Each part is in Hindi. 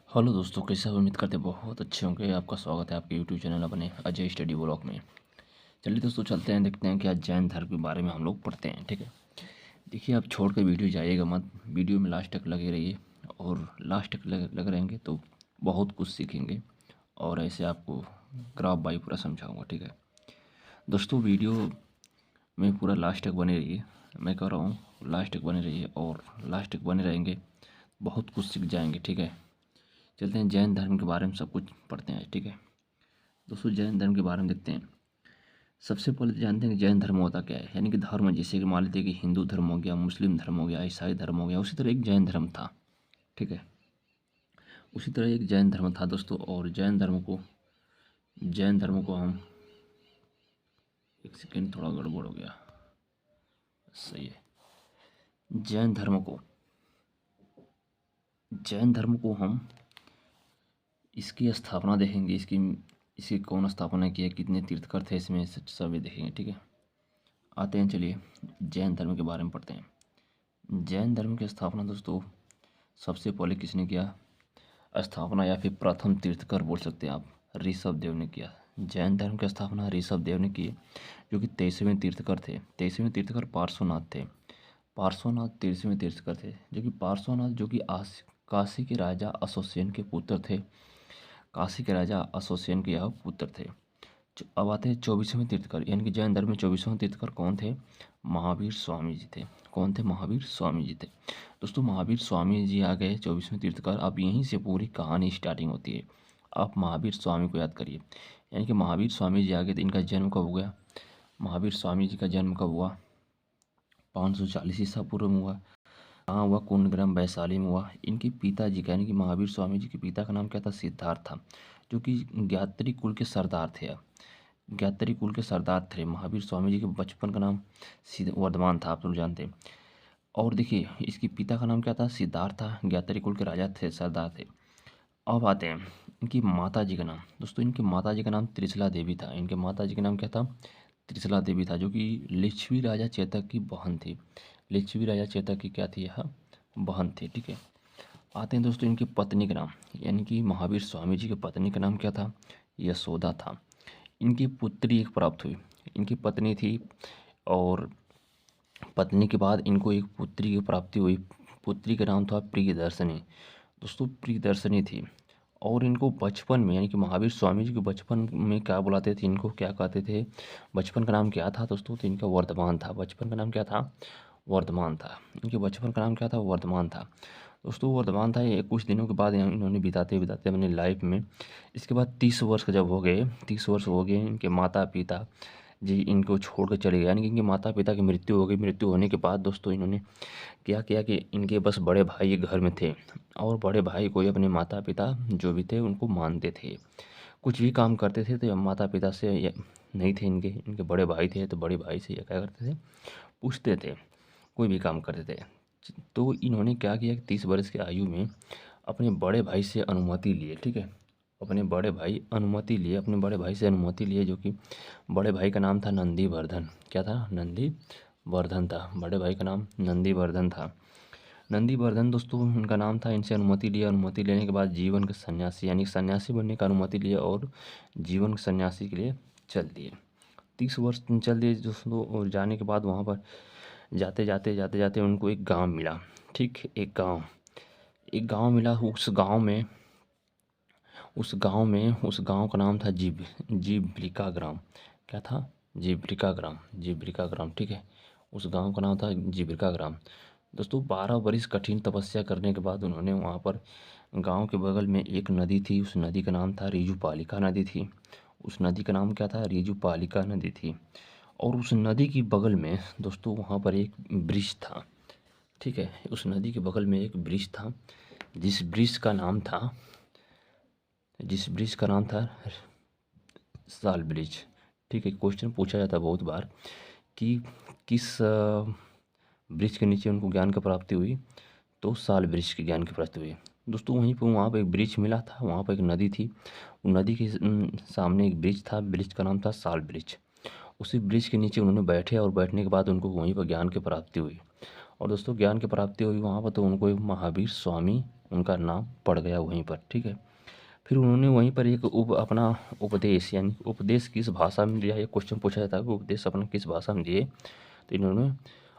हेलो दोस्तों, कैसे हो? उम्मीद करते हैं बहुत अच्छे होंगे। आपका स्वागत है आपके यूट्यूब चैनल अपने अजय स्टडी ब्लॉग में। चलिए दोस्तों, चलते हैं, देखते हैं कि आज जैन धर्म के बारे में हम लोग पढ़ते हैं। ठीक है, देखिए, आप छोड़ कर वीडियो जाइएगा मत, वीडियो में लास्ट तक लगे रहिए। और लास्ट तक लग रहेंगे तो बहुत कुछ सीखेंगे और ऐसे आपको ग्राफ बाई पूरा समझाऊँगा। ठीक है दोस्तों, वीडियो में पूरा लास्ट तक बने रहिए। मैं कह रहा हूँ लास्ट तक बने रहिए, और लास्ट तक बने रहेंगे बहुत कुछ सीख जाएंगे। ठीक है, चलते हैं जैन धर्म के बारे में सब कुछ पढ़ते हैं। ठीक है दोस्तों, जैन धर्म के बारे में देखते हैं। सबसे पहले तो जानते हैं कि जैन धर्म होता क्या है। यानी कि धर्म, जैसे कि मान लेते हैं कि हिंदू धर्म हो गया, मुस्लिम धर्म हो गया, ईसाई धर्म हो गया, उसी तरह एक जैन धर्म था। ठीक है, उसी तरह एक जैन धर्म था दोस्तों। और जैन धर्म को हम, एक सेकेंड, थोड़ा गड़बड़ हो गया, सही है। जैन धर्म को हम इसकी स्थापना देखेंगे। इसकी कौन स्थापना की है, कितने तीर्थकर थे इसमें, सभी देखेंगे। ठीक है, आते हैं, चलिए जैन धर्म के बारे में पढ़ते हैं। जैन धर्म की स्थापना दोस्तों सबसे पहले किसने किया? स्थापना या फिर प्रथम तीर्थकर बोल सकते हैं आप, ऋषभ देव ने किया। जैन धर्म की स्थापना ऋषभ देव ने की, जो कि 23वें तीर्थकर थे। 23वें तीर्थकर पार्श्वनाथ थे। पार्श्वनाथ 23वें तीर्थकर थे, जो कि काशी के राजा अशोकसेन के पुत्र थे। काशी के राजा अशोकसेन के यह पुत्र थे। अब आते हैं 24वें तीर्थकर, यानी कि जैन धर्म में 24वें तीर्थकर कौन थे? महावीर स्वामी जी थे। कौन थे? महावीर स्वामी जी थे। दोस्तों, महावीर स्वामी जी आ गए 24वें तीर्थकर। अब यहीं से पूरी कहानी स्टार्टिंग होती है। आप महावीर स्वामी को याद करिए, यानी कि महावीर स्वामी जी आ गए तो इनका जन्म कब हुआ? महावीर स्वामी जी का जन्म कब हुआ? 540 ईसा पूर्व में हुआ। कहाँ हुआ? कुंडग्राम, वैशाली में हुआ। इनके पिताजी का, यानी कि महावीर स्वामी जी के पिता का नाम क्या था? सिद्धार्थ था, जो कि ज्ञात्री कुल के सरदार थे। ज्ञात्री कुल के सरदार थे। महावीर स्वामी जी के बचपन का नाम वर्धमान था, आप लोग जानते हैं। और देखिए, इसके पिता का नाम क्या था? सिद्धार्थ था, ज्ञात्री कुल के राजा थे, सरदार थे। अब आते हैं इनकी माता जी का नाम। दोस्तों, इनकी माता जी का नाम त्रिशला देवी था। इनके माता जी का नाम क्या था? त्रिशला देवी था, जो कि लिच्छवी राजा चेतक की बहन थी। लिच्छवी राजा चेतक की क्या थी? यह बहन थी। ठीक है, आते हैं दोस्तों इनकी पत्नी का नाम, यानी कि महावीर स्वामी जी की पत्नी का नाम क्या था? यशोदा था। इनकी पुत्री एक प्राप्त हुई। इनकी पत्नी थी, और पत्नी के बाद इनको एक पुत्री की प्राप्ति हुई। पुत्री का नाम था प्रियदर्शनी। दोस्तों, प्रियदर्शनी थी। और इनको बचपन में, यानी कि महावीर स्वामी जी को बचपन में क्या बुलाते थे, इनको क्या कहते थे? बचपन का नाम क्या था दोस्तों? तो इनका वर्धमान था। बचपन का नाम क्या था? वर्धमान था। इनके बचपन का नाम क्या था? वर्धमान था। दोस्तों, वर्धमान था। ये कुछ दिनों के बाद इन्होंने बिताते बिताते अपनी लाइफ में, इसके बाद 30 वर्ष का जब हो गए, 30 वर्ष हो गए, इनके माता पिता जी इनको छोड़ कर चले गए। यानी कि इनके माता पिता की मृत्यु हो गई। मृत्यु होने के बाद दोस्तों इन्होंने क्या किया कि इनके बस बड़े भाई घर में थे, और बड़े भाई को ही अपने माता पिता जो भी थे उनको मानते थे। कुछ भी काम करते थे तो माता पिता से नहीं थे, इनके बड़े भाई थे, तो बड़े भाई से ये क्या करते थे? पूछते थे, कोई भी काम करते थे। तो इन्होंने क्या किया कि 30 वर्ष की आयु में अपने बड़े भाई से अनुमति लिए। ठीक है, अपने बड़े भाई से अनुमति लिए, जो कि बड़े भाई का नाम था नंदीवर्धन। क्या था? नंदीवर्धन था। बड़े भाई का नाम नंदीवर्धन था। नंदीवर्धन दोस्तों उनका नाम था। इनसे अनुमति लिया। अनुमति लेने के बाद जीवन के सन्यासी, यानी सन्यासी बनने का अनुमति लिया, और जीवन के सन्यासी के लिए चल दिए। 30 वर्ष चल दिए दोस्तों। और जाने के बाद वहाँ पर जाते जाते उनको एक गांव मिला। ठीक, एक गांव मिला। उस गांव का नाम था जीवलिका ग्राम। क्या था? जीवलिका ग्राम। ठीक है, उस गांव का नाम था जीवलिका ग्राम। दोस्तों, 12 वर्ष कठिन तपस्या करने के बाद उन्होंने वहाँ पर, गांव के बगल में एक नदी थी, उस नदी का नाम था रीजुपालिका नदी थी। उस नदी का नाम क्या था? रीजुपालिका नदी थी। और उस नदी के बगल में दोस्तों वहाँ पर एक वृक्ष था। ठीक है, उस नदी के बगल में एक वृक्ष था, जिस वृक्ष का नाम था साल वृक्ष। ठीक है, क्वेश्चन पूछा जाता है बहुत बार कि किस वृक्ष के नीचे उनको ज्ञान की प्राप्ति हुई? तो साल वृक्ष के ज्ञान की प्राप्ति हुई। दोस्तों, वहाँ पर एक वृक्ष मिला था, वहाँ पर एक नदी थी। उस नदी के सामने एक वृक्ष था, वृक्ष का नाम था साल वृक्ष। उसी वृक्ष के नीचे उन्होंने बैठे, और बैठने के बाद उनको वहीं पर ज्ञान की प्राप्ति हुई। और दोस्तों, ज्ञान की प्राप्ति हुई वहाँ पर, तो उनको एक महावीर स्वामी उनका नाम पड़ गया वहीं पर, ठीक है। फिर उन्होंने वहीं पर एक अपना उपदेश, यानी उपदेश किस भाषा में दिया, ये क्वेश्चन पूछा जाता है कि उपदेश अपना किस भाषा में दिए, तो इन्होंने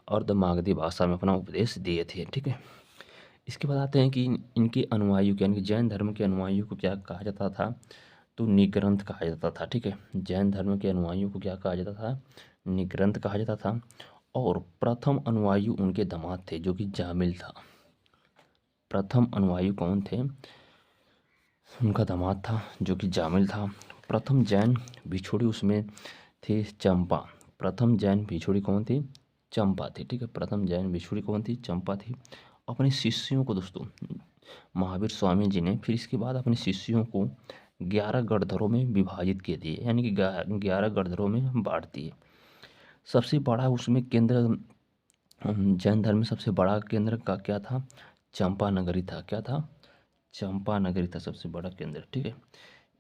अर्धमागधी भाषा में अपना उपदेश दिए थे, ठीक है। इसके बाद आते हैं कि इनके अनुयायियों यानी कि जैन धर्म के अनुयायियों को क्या कहा जाता था, तो निग्रंथ कहा जाता था, ठीक है। जैन धर्म के अनुयायियों को क्या कहा जाता था, निग्रंथ कहा जाता था। और प्रथम अनुयायी उनके दामाद थे जो कि जामिल था। प्रथम अनुयायी कौन थे, उनका दामाद था जो कि जामिल था। प्रथम जैन भिक्षुणी उसमें थे चंपा। प्रथम जैन भिक्षुणी कौन थी, चंपा थी, ठीक है। प्रथम जैन भिक्षुणी कौन थी, चंपा थी। अपने शिष्यों को दोस्तों महावीर स्वामी जी ने फिर इसके बाद अपने शिष्यों को 11 गणधरों में विभाजित किए दिए, यानी कि 11 गणधरों में बांट दिए। सबसे बड़ा उसमें केंद्र जैन धर्म में सबसे बड़ा केंद्र का क्या था, चंपा नगरी था। क्या था, चंपा नगरी था सबसे बड़ा केंद्र, ठीक है।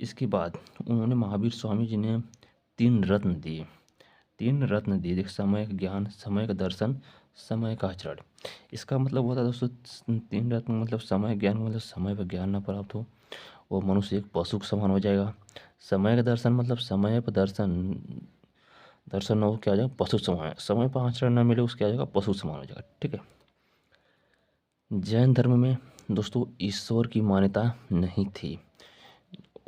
इसके बाद उन्होंने महावीर स्वामी जी ने 3 रत्न दिए। 3 रत्न दिए, देख, समय का ज्ञान, समय का दर्शन, समय का आचरण। इसका मतलब होता है दोस्तों 3 रत्न मतलब समय ज्ञान, मतलब समय पर ज्ञान न प्राप्त हो वो मनुष्य एक पशु के समान हो जाएगा। समय का दर्शन मतलब समय पर दर्शन न हो क्या हो जाएगा, पशु समान। समय पर आचरण न मिले उसके क्या हो जाएगा, पशु समान हो जाएगा, ठीक है। जैन धर्म में दोस्तों ईश्वर की मान्यता नहीं थी।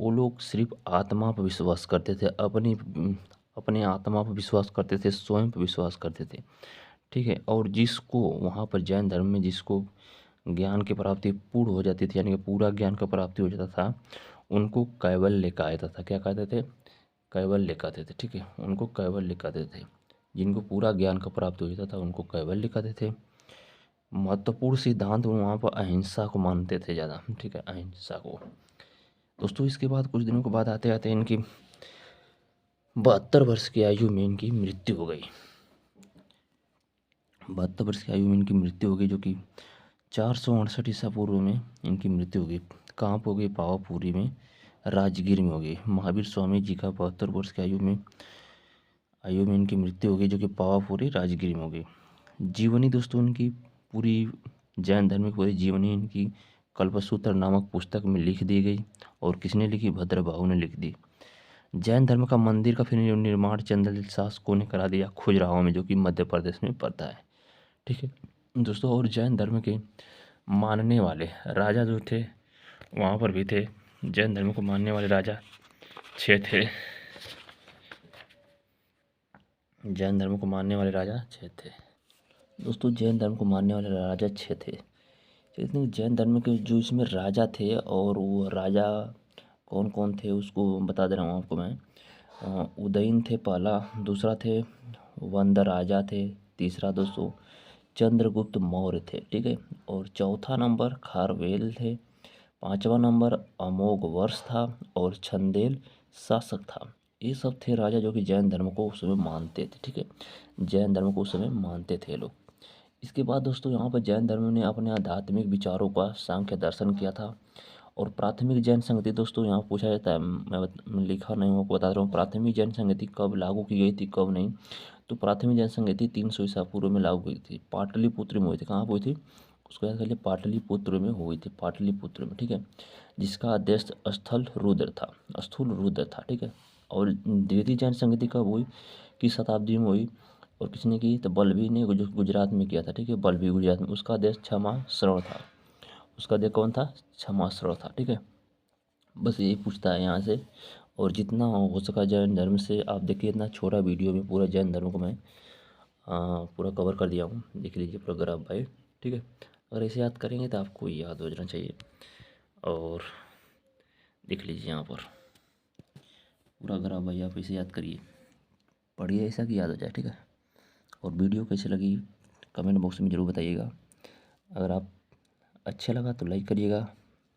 वो लोग सिर्फ आत्मा पर विश्वास करते थे, अपने आत्मा पर विश्वास करते थे, स्वयं पर विश्वास करते थे, ठीक है। और जिसको वहाँ पर जैन धर्म में जिसको ज्ञान की प्राप्ति पूर्ण हो जाती थी, यानी कि पूरा ज्ञान का प्राप्ति हो जाता था, उनको कैवल्य कहा जाता था। क्या कहते थे, कैवल्य कहते थे, ठीक है। उनको कैवल्य कहते थे। जिनको पूरा ज्ञान का प्राप्ति हो जाता था उनको कैवल्य कहते थे। महत्वपूर्ण सिद्धांत वहाँ पर अहिंसा को मानते थे ज़्यादा, ठीक है, अहिंसा को। दोस्तों इसके बाद कुछ दिनों के बाद आते आते इनकी 72 वर्ष की आयु में इनकी मृत्यु हो गई। 72 वर्ष की आयु में इनकी मृत्यु हो गई, जो कि 468 ईसा पूर्व में इनकी मृत्यु हो गई। कहाँ पर हो गई, पावापुरी में, राजगीर में हो गई। महावीर स्वामी जी का 72 वर्ष की आयु में इनकी मृत्यु हो गई, जो कि पावापुरी राजगीर में हो गई। जीवनी दोस्तों इनकी पूरी जैन धर्म की पूरी जीवनी इनकी कल्पसूत्र नामक पुस्तक में लिख दी गई। और किसने लिखी, भद्रबाहु ने लिख दी। जैन धर्म का मंदिर का फिर निर्माण चंद्रलेल शासकों ने करा दिया खजुराहो में, जो कि मध्य प्रदेश में पड़ता है, ठीक है दोस्तों। और जैन धर्म के मानने वाले राजा जो थे वहाँ पर भी थे। जैन धर्म को मानने वाले राजा 6 थे। जैन धर्म को मानने वाले राजा 6 थे दोस्तों। जैन धर्म को मानने वाले राजा 6 थे। लेकिन जैन धर्म के जो इसमें राजा थे, और वो राजा कौन कौन थे उसको बता दे रहा हूँ आपको मैं। उदयन थे पहला, दूसरा थे वंदराजा थे, तीसरा दोस्तों चंद्रगुप्त मौर्य थे, ठीक है। और चौथा नंबर खारवेल थे, पांचवा नंबर अमोघ वर्ष था, और छंदेल शासक था। ये सब थे राजा जो कि जैन धर्म को उस समय मानते थे, ठीक है। जैन धर्म को उस समय मानते थे लोग। इसके बाद दोस्तों यहाँ पर जैन धर्म ने अपने आध्यात्मिक विचारों का सांख्य दर्शन किया था। और प्राथमिक जैन संगति दोस्तों यहाँ पूछा जाता है, मैं लिखा नहीं हूँ आपको बता रहा हूँ, प्राथमिक जैन संगति कब लागू की गई थी कब नहीं। तो प्राथमिक जैन संगति 300 ईसा पूर्व में लागू हुई थी, पाटलिपुत्र में हुई थी। कहाँ हुई थी, उसको याद कर लिए, पाटलिपुत्र में हुई थी, पाटलिपुत्र में, ठीक है। जिसका अध्यक्ष स्थल रुद्र था, स्थूल रुद्र था, ठीक है। और द्वितीय जैन संगति कब हुई, किस शताब्दी में हुई, और किसने की, तो बल्लभी ने गुजरात में किया था, ठीक है। बल्लभी गुजरात में, उसका देश क्षमा श्रवण था। उसका देश कौन था, क्षमा श्रवण था, ठीक है। बस यही पूछता है यहाँ से। और जितना हो सका जैन धर्म से आप देखिए, इतना छोटा वीडियो में पूरा जैन धर्म को मैं पूरा कवर कर दिया हूँ, देख लीजिए पूरा ग्राफ भाई, ठीक है। अगर ऐसे याद करेंगे तो आपको याद हो जाना चाहिए। और देख लीजिए यहाँ पर पूरा ग्राफ भाई, आप इसे याद करिए, पढ़िए ऐसा कि याद हो जाए, ठीक है। और वीडियो कैसे लगी कमेंट बॉक्स में ज़रूर बताइएगा। अगर आप अच्छा लगा तो लाइक करिएगा,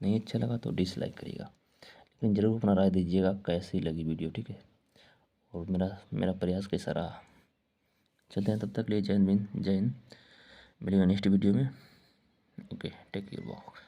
नहीं अच्छा लगा तो डिसलाइक करिएगा, लेकिन ज़रूर अपना राय दीजिएगा कैसी लगी वीडियो, ठीक है। और मेरा प्रयास कैसा रहा। चलते हैं, तब तक लिए जय हिंद, जय हिंद। मिलेंगे नेक्स्ट वीडियो में। Okay, take care, bye.